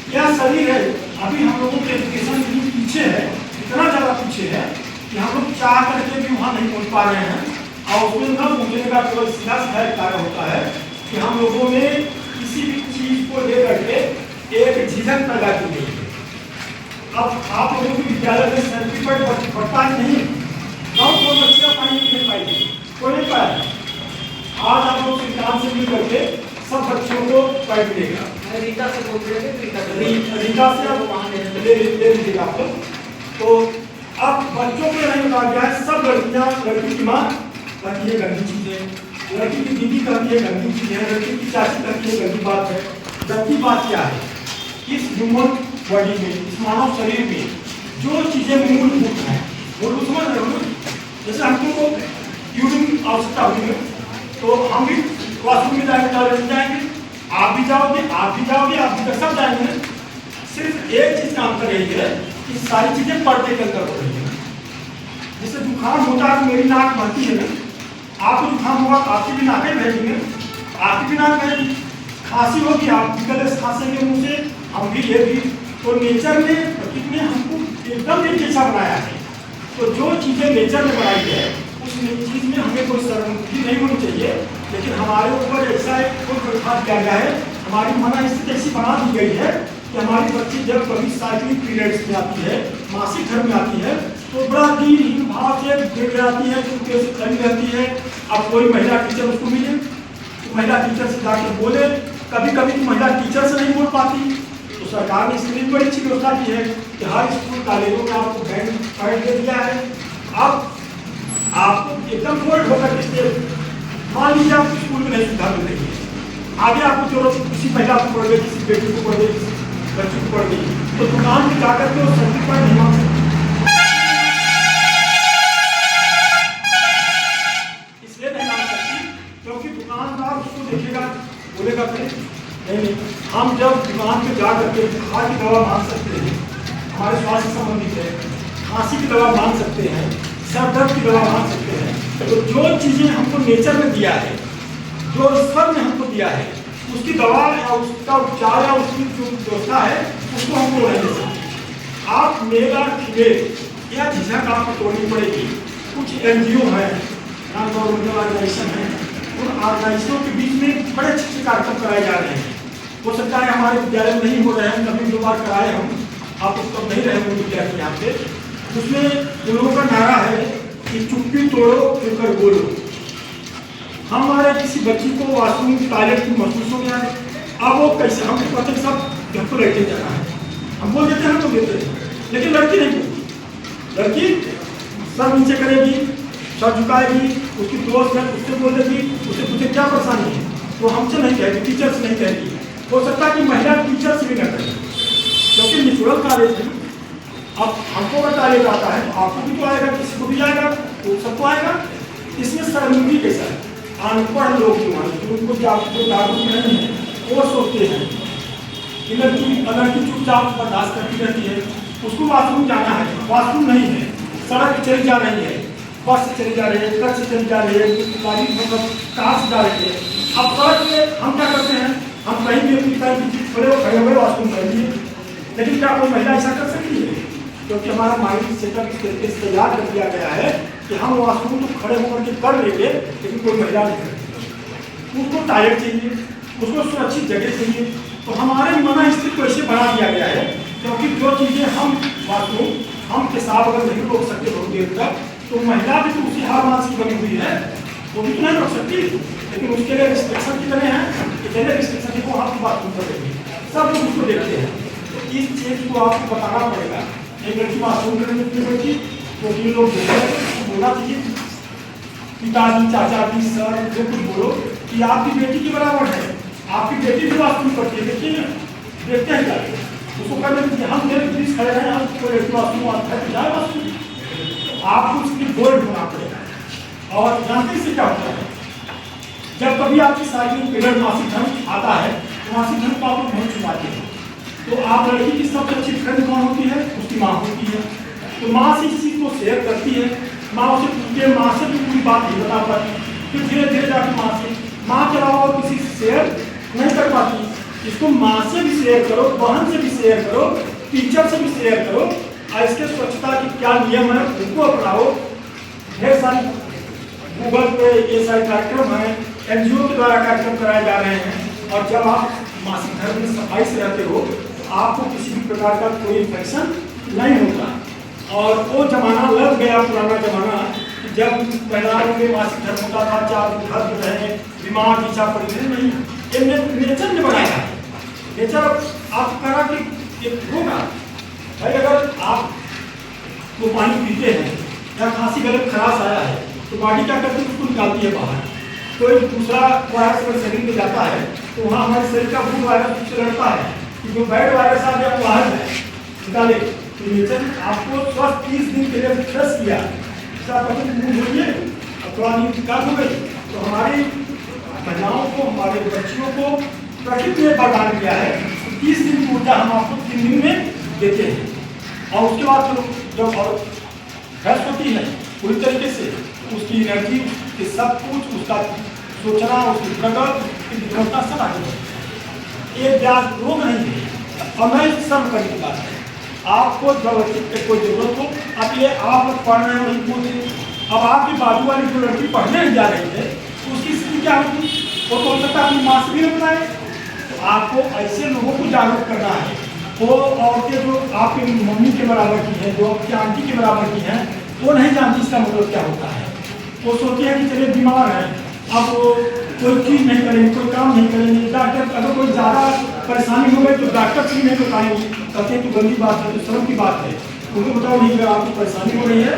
यह शरीर है। अभी हम लोगों के एजुकेशन पीछे है, इतना ज़्यादा पीछे है कि हम लोग चाह करके भी वहाँ नहीं पहुँच पा रहे हैं। और उसमें न पहुँचने का केवल सीधा कार्य होता है कि हम लोगों में किसी भी चीज़ को लेकर के एक झिझक पैदा की गई है। अब आप लोगों के विद्यालय में सर्टिफिकेट बढ़ता ही नहीं, कौन बच्चा पानी नहीं पाएगी, कोई नहीं पाएगा। आज आप लोग संविधान से मिल करके सब बच्चों को पैड मिलेगा। रीता से बोल रहे थे, रीता से आप वहाँ ले लीजिएगा आप लोग। तो अब बच्चों को नहीं बता दिया है, सब लड़कियाँ, लड़की की माँ कहती है गंदी चीज़ें, लड़की की दीदी कहती है गंदी चीज़ है, लड़की की चाची कहती है गंदी बात है। गंदी बात क्या है? इस ह्यूमन बॉडी में, इस मानव शरीर में जो चीज़ें मूलभूत हैं, मूलभूत समझ रहे हो? जैसे हमको यूरिन आवश्यकता होगी तो हम भी वॉशरूम में जाएंगे, टॉयलेट में जाएंगे, आप भी जाओगे, आप भी जाओगे, आप भी सब जाएंगे। सिर्फ एक चीज़ काम कर रही है कि सारी चीज़ें पर्दे के अंदर हो रही है। जैसे जुकाम होता है तो मेरी नाक बहती है ना, आपको जुकाम होगा तो आपकी भी नाकें बहेंगे, आपकी भी नाक बहेगी। खांसी होगी, आप भी गले से खांसेंगे मुँह से, हम भी ये भी। तो नेचर ने, प्रकृति ने हमको एकदम एक जैसा बनाया है। तो जो चीज़ें नेचर ने बनाई है उस चीज़ में हमें कोई शर्मिंदगी नहीं होनी चाहिए। लेकिन हमारे ऊपर ऐसा एक प्रभाव किया गया है, हमारी मनस्थिति ऐसी बना दी गई है कि हमारी बच्ची जब कभी साइक्लिंग पीरियड्स में आती है, मासिक धर्म में आती है, तो बड़ा दीनहीन भाव से गिर जाती है, चुपके से खड़ी रहती है। अब कोई महिला टीचर उसको मिले तो महिला टीचर से जाकर बोले, कभी कभी तो महिला टीचर से नहीं बोल पाती, तो सरकार ने इसके लिए बड़ी अच्छी व्यवस्था की है कि हर स्कूल कॉलेजों में आपको बैंड पैड दे दिया है। अब आपको एकदम बोल्ड होकर के मान लीजिए आपको स्कूल में नहीं सुविधा मिल रही है, आगे आपको जरूरत किसी महिला को पढ़ गई, किसी बेटी को पढ़ गई, किसी बच्चे को पढ़ गई, तो दुकान में जाकर के वो सर्टिफिकेट नहीं मांग सकती। इसलिए नहीं मांग सकती क्योंकि दुकानदार उसको देखेगा, बोलेगा नहीं, हम जब दुकान पे जा करके बुखार की दवा मांग सकते हैं, हमारे स्वास्थ्य संबंधित है, खांसी की दवा मांग सकते हैं, सर दर्द की दवा मांग सकते हैं। तो जो चीज़ें हमको नेचर ने दिया है, जो ईश्वर ने हमको दिया है, उसकी दवा या उसका उपचार या उसकी जो व्यवस्था है उसको हमको नहीं दे सकते। आप मेल और फीमेल यह झिझक आपको तोड़नी पड़ेगी। कुछ NGO हैं, नॉन गवर्नमेंटल ऑर्गेनाइजेशन हैं, उन ऑर्गेनाइजेशनों के बीच में बड़े अच्छे कार्यक्रम कराए जा रहे हैं। हो सकता है हमारे विद्यालय में नहीं हो रहे हैं, कभी 2 बार कराए हम, आप उस पर नहीं रहे होंगे विद्यार्थी यहाँ पे। उसमें उन लोगों का नारा है कि चुप्पी तोड़ो फिर कर बोलो। हमारे किसी बच्ची को वॉशरूम टॉयलेट की महसूस हो गया है, अब वो कैसे, हम कहते हैं सब घर को लेके जाना है, हम बोल देते हैं, हम तो देते हैं, लेकिन लड़की नहीं बोलती। लड़की सर नीचे करेगी, सर झुकाएगी, उसकी दोस्त है उससे बोल देगी, उससे पूछे क्या परेशानी है, वो हमसे नहीं कहेगी, टीचर से नहीं कहेगी। हो सकता है कि महिला टीचर से भी न करेगी, क्योंकि नेचुरल कॉलेज है। अब हमको अगर कॉलेज आता है तो आपको भी तो आएगा, किसी को भी आएगा, तो सबको आएगा। इसमें शर्मिंदगी कैसा है? अनपढ़ लोग जो हैं, उनको जागरूक नहीं है, वो सोचते हैं कि लड़की चुपचाप बर्दाश्त करती रहती है, उसको वॉशरूम जाना है, वॉशरूम नहीं है, सड़क चली जा रही है, बस से चली जा रही है, ट्रक से चली जा रही है, गाड़ी मतलब कार से जा रही है। अब सड़क पे हम क्या करते हैं, हम कहीं भी अपनी तरह की चीज खड़े हुए वॉशरूम कर लिए, लेकिन क्या कोई महिला ऐसा कर सकती है? क्योंकि हमारा माइंड सेटअप इस तरीके से तैयार कर दिया गया है कि हम वॉशरूम तो खड़े होकर के कर लेंगे, लेकिन कोई महिला नहीं करती। उसको टॉयलेट चाहिए, उसको सुरक्षित जगह चाहिए। तो हमारे मनस्थिति को ऐसे बना दिया गया है, क्योंकि जो चीज़ें हम वॉशरूम, हम पेशाब अगर नहीं रोक सकते बहुत देर तक, तो महिला भी तो उसी हारमास की बनी हुई है, वो भी तो नहीं रोक सकती। लेकिन उसके लिए रिस्ट्रिक्शन कितने हैं, इतने रिस्ट्रिक्शन को हम बाथरूम कर देंगे, सब लोग उसको देखते हैं। तो इस चीज़ को आपको बताना पड़ेगा। एक लड़की बाथरूम करने की बैठी, तो 3 लोग बोलना चाहिए, पिताजी, चाचा जी, सर जो कुछ बोलो कि आपकी बेटी के बराबर है, आपकी बेटी भी वास्तव करती है, देखिए ना, देखते हैं क्या उसको करने दीजिए। हम मेरे पुलिस खड़े हैं, हम कोई लड़की वास्तव आता है तो जाए वास्तव, आपको उसके बोल्ड होना पड़ेगा। और जानते से क्या होता है, जब कभी आपकी साइकिल पीरियड मासिक धर्म आता है तो मासिक धर्म को आप लोग नहीं छुपाते हैं, तो आप लड़की की सबसे अच्छी फ्रेंड कौन होती है? उसकी माँ होती है। तो माँ से इस चीज़ को शेयर करती है, माँ उसे पूछती है, माँ से भी पूरी बात नहीं बता पाती, फिर धीरे धीरे जाकर माँ के अलावा और किसी से शेयर नहीं कर पाती। इसको माँ से भी शेयर करो, बहन से भी शेयर करो, टीचर से भी शेयर करो। और इसके स्वच्छता के क्या नियम है उनको अपनाओ। ढेर सारी गूगल पे ये सारे कार्यक्रम हैं, NGO के द्वारा कार्यक्रम कराए जा रहे हैं। और जब आप मासिक धर्म में सफाई से रहते हो, आपको किसी भी प्रकार का कोई इन्फेक्शन नहीं होता। और वो जमाना लग गया, पुराना जमाना, जब महिलाओं में मासिक धर्म होता था, 4 दिन घर रहे, दिमाग की इच्छा पड़ी थी। नहीं, ये नेचर ने बनाया। नेचर आप करा कि होगा भाई। अगर आप वो पानी पीते हैं या खांसी गले में खराश आया है तो बॉडी क्या करती है, उसको निकालती है बाहर। कोई दूसरा वायरस अगर शरीर में जाता है तो वहाँ हमारे शरीर का गुड वायरस उससे लड़ता है कि जो बैड वायरस आ गया वो बाहर है, निकाले। तो नेचर आपको स्वस्थ 30 दिन के लिए फ्रेश किया। मुँह धोइए और थोड़ा नींद निकाल हो गई। तो हमारी महिलाओं को, हमारे बच्चियों को प्रकृति ने प्रदान किया है। 30 दिन की ऊर्जा हम आपको 3 दिन में देते हैं। और उसके बाद फिर जब और फ्रेश होती है पूरी तरीके से, उसकी एनर्जी, उसके सब कुछ, उसका सोचना, उसकी प्रगति, उसकी विद्वता सब आगे बढ़ती है। ये ब्याज रोग नहीं है। और मैं सब करने की बात है, आपको जब कोई जरूरत हो, अब ये आप पढ़ रहे हो नहीं बोल, अब आपकी बाजू वाली जो लड़की पढ़ने नहीं जा रही है उसकी स्थिति क्या होगी? वो तो हो सकता है अपनी माँ से भी अपनाए। तो आपको ऐसे लोगों को जागरूक करना है। वो औरतें जो आपकी मम्मी के बराबर की हैं, जो आपकी आंटी के बराबर की हैं, वो नहीं जानती इसका मतलब क्या होता है। वो सोचती है कि चलिए बीमार है, अब वो कोई चीज़ नहीं करेंगे, कोई काम नहीं करेंगे। डॉक्टर अगर कोई ज़्यादा परेशानी हो गई तो डॉक्टर से नहीं बताएंगे, कहते हैं कि गंदी बात है, तो शर्म की बात है। उनको बताओ नहीं, अगर आपको परेशानी हो रही है